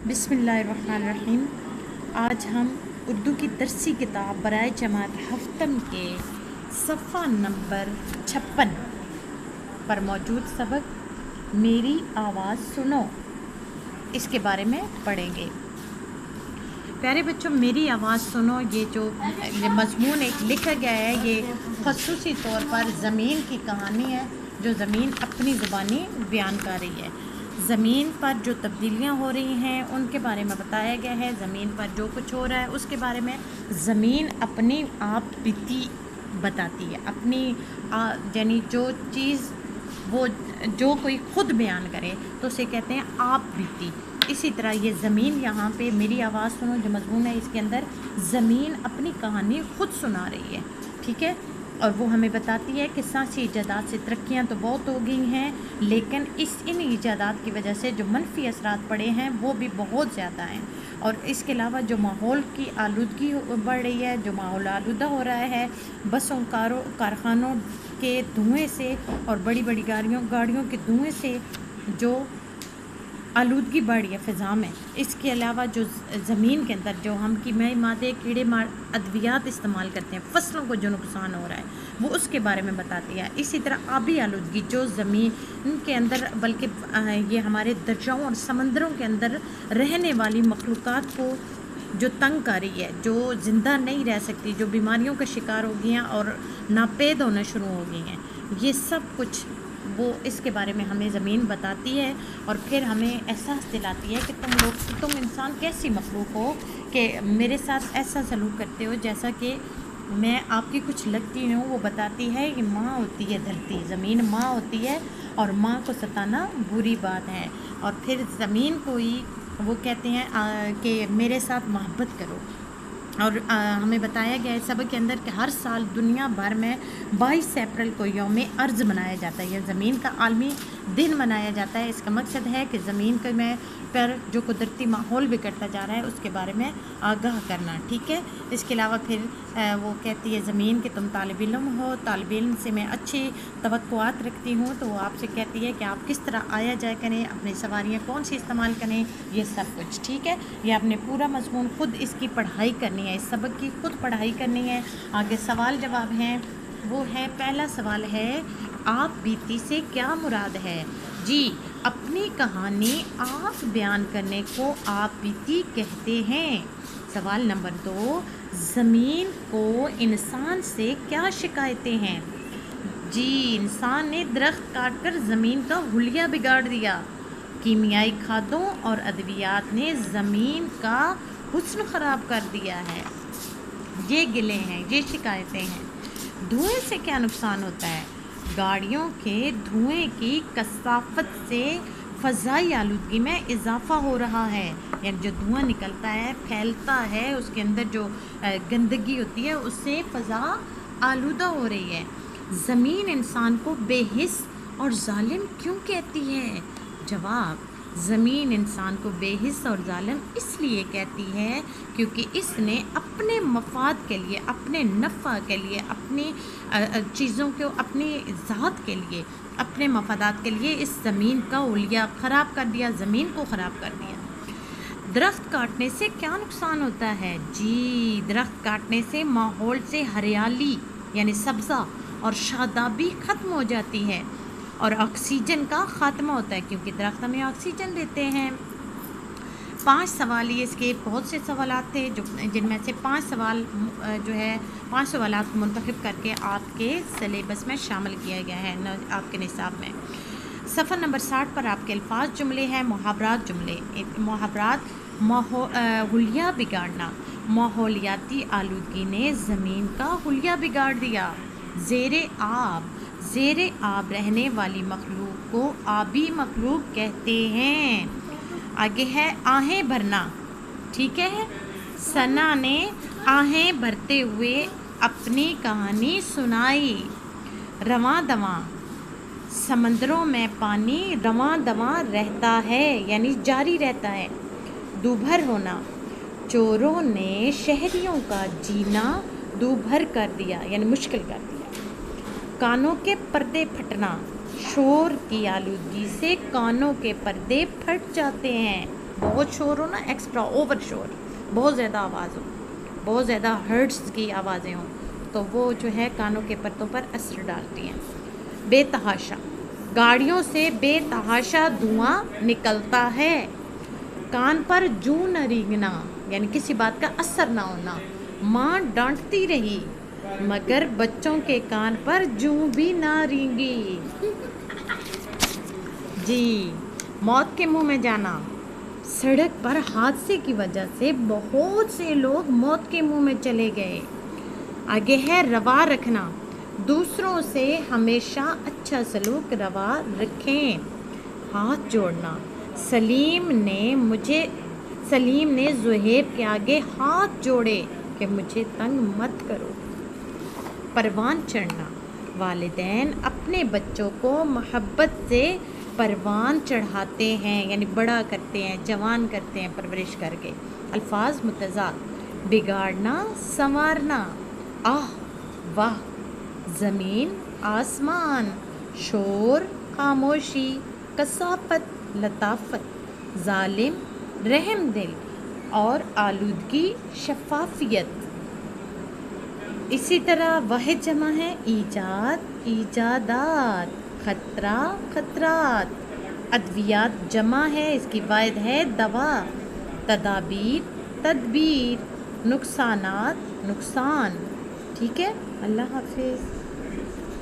बिस्मिल्लाहिर्रहमानिर्रहीम। आज हम उर्दू की दरसी किताब बराए जमात हफ्तम के सफ़ा नंबर 56 पर मौजूद सबक मेरी आवाज़ सुनो, इसके बारे में पढ़ेंगे। प्यारे बच्चों, मेरी आवाज़ सुनो, ये मज़मून एक लिखा गया है। ये ख़ुसूसी तौर पर ज़मीन की कहानी है जो ज़मीन अपनी ज़ुबानी बयान कर रही है। ज़मीन पर जो तब्दीलियाँ हो रही हैं उनके बारे में बताया गया है। ज़मीन पर जो कुछ हो रहा है उसके बारे में ज़मीन अपनी आप बीती बताती है। अपनी यानी जो चीज़ वो जो कोई ख़ुद बयान करे तो उसे कहते हैं आप बीती। इसी तरह ये ज़मीन यहाँ पे मेरी आवाज़ सुनो जो मज़मून है, इसके अंदर ज़मीन अपनी कहानी ख़ुद सुना रही है, ठीक है। और वो हमें बताती है कि सांसी ईजादात से तरक्कियाँ तो बहुत हो गई हैं, लेकिन इन ईजादात की वजह से जो मनफी असरात पड़े हैं वो भी बहुत ज़्यादा हैं। और इसके अलावा जो माहौल की आलूदगी बढ़ रही है, जो माहौल आलूदा हो रहा है बसों कारखानों के धुएँ से और बड़ी बड़ी गाड़ियों के धुएँ से जो आलूदगी बढ़ रही है फ़िज़ा में। इसके अलावा जो ज़मीन के अंदर जो हम कीमियाई मादे कीड़े मार अद्वियात इस्तेमाल करते हैं, फसलों को जो नुकसान हो रहा है वो उसके बारे में बताती है। इसी तरह आबी आलूदगी जो ज़मीन के अंदर बल्कि ये हमारे दरियाओं और समंदरों के अंदर रहने वाली मखलूक़ात को जो तंग कर रही है, जो ज़िंदा नहीं रह सकती, जो बीमारियों का शिकार हो गई हैं और नापेद होना शुरू हो गई हैं, ये सब कुछ वो इसके बारे में हमें ज़मीन बताती है। और फिर हमें एहसास दिलाती है कि तुम इंसान कैसी मखलूक हो कि मेरे साथ ऐसा सलूक करते हो जैसा कि मैं आपकी कुछ लगती हूँ। वो बताती है कि माँ होती है धरती, ज़मीन माँ होती है और माँ को सताना बुरी बात है। और फिर ज़मीन को ही वो कहते हैं कि मेरे साथ मोहब्बत करो। और हमें बताया गया है सबक के अंदर कि हर साल दुनिया भर में 22 अप्रैल को यौम अर्ज़ मनाया जाता है। यह ज़मीन का आलमी दिन मनाया जाता है। इसका मकसद है कि ज़मीन के में पर जो कुदरती माहौल बिगड़ता जा रहा है उसके बारे में आगाह करना, ठीक है। इसके अलावा फिर वो कहती है ज़मीन कि तुम तालिब इल्म हो, तालिब इल्म से मैं अच्छी तवक्कुआत रखती हूँ। तो वो आपसे कहती है कि आप किस तरह आया जाया करें, अपनी सवारियाँ कौन सी इस्तेमाल करें, ये सब कुछ, ठीक है। ये आपने पूरा मज़मून ख़ुद इसकी पढ़ाई करनी है, इस सबक की खुद पढ़ाई करनी है। आगे सवाल जवाब हैं, वो है पहला सवाल है आप बीती से क्या मुराद है। जी, अपनी कहानी आप बयान करने को आप बीती कहते हैं। सवाल नंबर 2, ज़मीन को इंसान से क्या शिकायतें हैं। जी, इंसान ने दरख्त काटकर ज़मीन का हुलिया बिगाड़ दिया। कीमियाई खादों और अद्वियात ने ज़मीन का हुस्न ख़राब कर दिया है। ये गिले हैं, ये शिकायतें हैं। धुएं से क्या नुकसान होता है। गाड़ियों के धुएं की कसाफत से फ़ज़ाई आलूदगी में इजाफ़ा हो रहा है। यानी जो धुआं निकलता है, फैलता है, उसके अंदर जो गंदगी होती है उससे फ़ज़ा आलूदा हो रही है। ज़मीन इंसान को बेहिस और जालिम क्यों कहती है। जवाब, ज़मीन इंसान को बेहिस और जालिम इसलिए कहती है क्योंकि इसने अपने मफाद के लिए, अपने नफ़ा के लिए, अपनी चीज़ों को अपनी ज़ात के लिए, अपने मफादात के लिए इस ज़मीन का उलिया ख़राब कर दिया, ज़मीन को ख़राब कर दिया। दरख्त काटने से क्या नुकसान होता है। जी, दरख्त काटने से माहौल से हरियाली यानी सब्ज़ा और शादाबी ख़त्म हो जाती है और ऑक्सीजन का ख़ात्मा होता है क्योंकि दरख्त हमें ऑक्सीजन देते हैं। 5 सवाल, ये इसके बहुत से सवालात थे जो जिनमें से 5 सवाल जो है 5 सवालात को मुंतखब करके आपके सिलेबस में शामिल किया गया है आपके निसाब में। सफ़र नंबर 60 पर आपके अल्फाज जुमले हैं, मुहावरात जुमले। मुहावरात, हुलिया बिगाड़ना। माहौलियाती आलूदगी ने ज़मीन का हुलिया बिगाड़ दिया। ज़ेरे आब रहने वाली मखलूक को आबी मखलूक कहते हैं। आगे है आहें भरना, ठीक है। सना ने आहें भरते हुए अपनी कहानी सुनाई। रवां दवां, समंदरों में पानी रवां दवां रहता है यानी जारी रहता है। दूभर होना, चोरों ने शहरियों का जीना दूभर कर दिया यानी मुश्किल कर दिया। कानों के पर्दे फटना, शोर की आलूदगी से कानों के पर्दे फट जाते हैं। بہت شور ہو نا، ایکسٹرا اوور شور، بہت زیادہ آواز ہو، بہت زیادہ ہرٹز کی آوازیں ہوں، تو وہ جو ہے کانوں کے پرتوں پر اثر ڈالتی ہیں۔ بے تحاشا، گاڑیوں سے بے تحاشا دھواں نکلتا ہے، کان پر جوں نہ رینگنا، یعنی کسی بات کا اثر نہ ہونا۔ ماں ڈانٹتی رہی مگر بچوں کے کان پر جوں بھی نہ رینگی۔ جی، موت کے منہ میں جانا، سڑک پر حادثے کی وجہ سے بہت سے لوگ موت کے منہ میں چلے گئے۔ آگے ہے روا رکھنا، دوسروں سے ہمیشہ اچھا سلوک روا رکھیں۔ ہاتھ جوڑنا، سلیم نے زہیب کے آگے ہاتھ جوڑے کہ مجھے تنگ مت کرو۔ پروان چڑھنا، والدین اپنے بچوں کو محبت سے پروان چڑھاتے ہیں، یعنی بڑا کرتے ہیں، جوان کرتے ہیں پرورش کر کے۔ الفاظ متضاد، بگاڑنا، سنوارنا، آہ واہ، زمین آسمان، شور خاموشی، کثافت لطافت، ظالم رحم دل، اور آلودگی شفافیت۔ اسی طرح واحد جمع ہے ایجاد، ایجادات، خطرہ، خطرات۔ ادویات جمع ہے، اس کی واحد ہے دوا، تدابیر، تدبیر، نقصانات، نقصان۔ ٹھیک ہے، اللہ حافظ۔